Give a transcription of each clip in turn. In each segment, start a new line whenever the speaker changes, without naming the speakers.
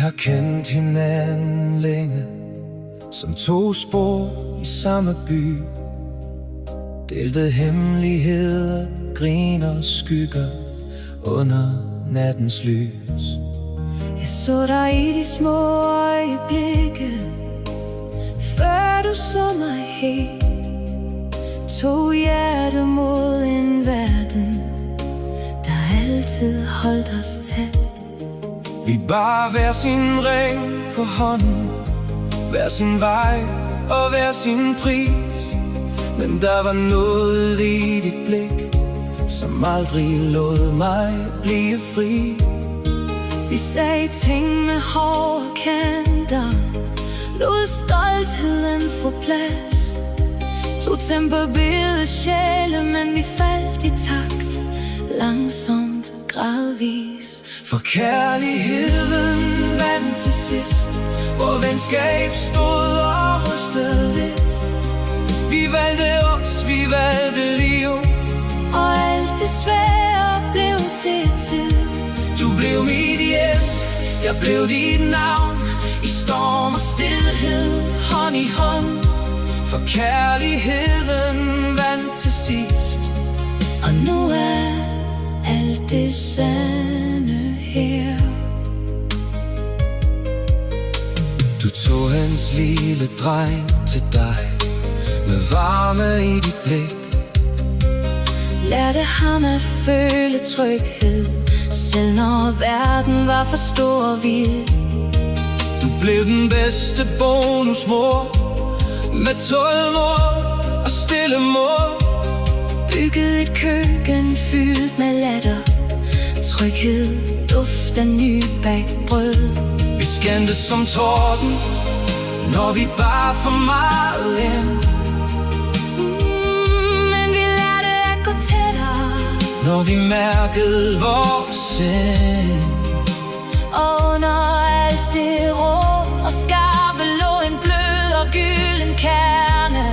har kendt hinanden længe, som to spor i samme by. Delte hemmeligheder, grin og skygger under nattens lys.
Jeg så dig i de små øjeblikke, før du så mig helt. Tog hjertet mod en verden, der altid holdt os tæt.
Vi bar hver sin ring på hånden, hver sin vej og hver sin pris. Men der var noget i dit blik, som aldrig lod mig blive fri.
Vi sagde ting med hårde kanter, lod stoltheden få plads. Tog temperbillede sjæle, men vi faldt i takt, langsomt, gradvis.
For kærligheden vandt til sidst, hvor venskab stod og rystede lidt. Vi valgte os, vi valgte liv,
og alt det svære blev til tid.
Du blev mit hjem, jeg blev dit navn, i storm og stilhed, hånd i hånd. For kærligheden vandt til sidst,
og nu er alt det sande her.
Du tog hans lille dreng til dig, med varme i dit blik.
Lærte ham at føle tryghed, selv når verden var for stor og vild.
Du blev den bedste bonusmor, med tålmod og stille mod.
Byggede et køkken fyldt med latter, tryghed, duft af nybagt brød.
Vi skændtes som torden, når vi bar for meget ind.
Men vi lærte at gå tættere,
når vi mærkede vores sind.
og under alt det rå og skarpe lå en blød og gylden kerne.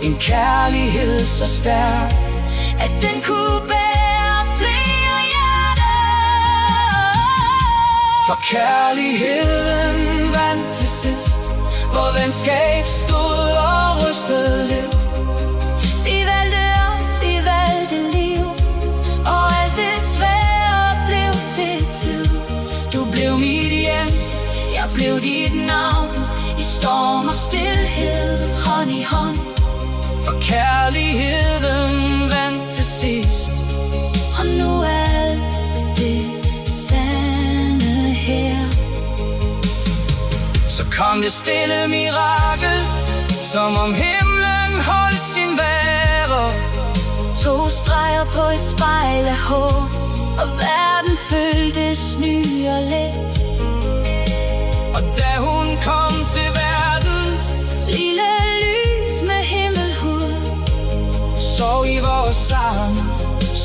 En kærlighed så stærk,
at den kunne bære flere hjerter.
for kærligheden vandt til sidst, hvor venskab stod og rystede lidt.
Vi valgte os, vi valgte liv, og alt det svære blev til tid.
Du blev mit hjem,
Jeg blev dit navn, i storm og stilhed, hånd i hånd.
for kærligheden vandt til sidst.
Og nu er alt det sande her.
Så kom det stille mirakel, som om himlen holdt sin vejre.
2 streger på et spejl af hår, og verden føltes ny og let.
Og da hun kom til verden,
Lille lys med himmelhud,
sov i vores sang.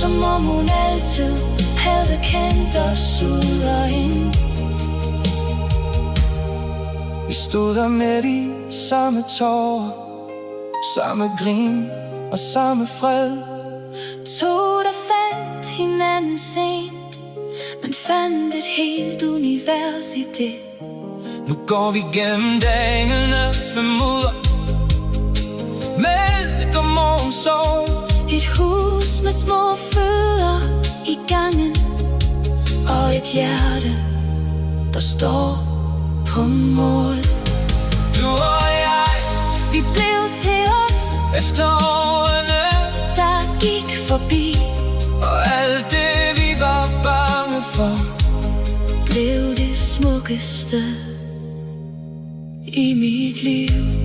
som om hun altid havde kendt os ud og ind.
Vi stod der midt i samme tårer, samme grin og samme fred.
2, der fandt hinanden sent, men fandt et helt univers i det.
Nu går vi gennem dagene med mudder, mælk og morgensol.
Et hus med små fødder i gangen, og et hjerte, der står på mål.
Du og jeg,
Vi blev til os,
efter årene,
der gik forbi,
og alt det vi var bange for,
blev det smukkeste i mit liv.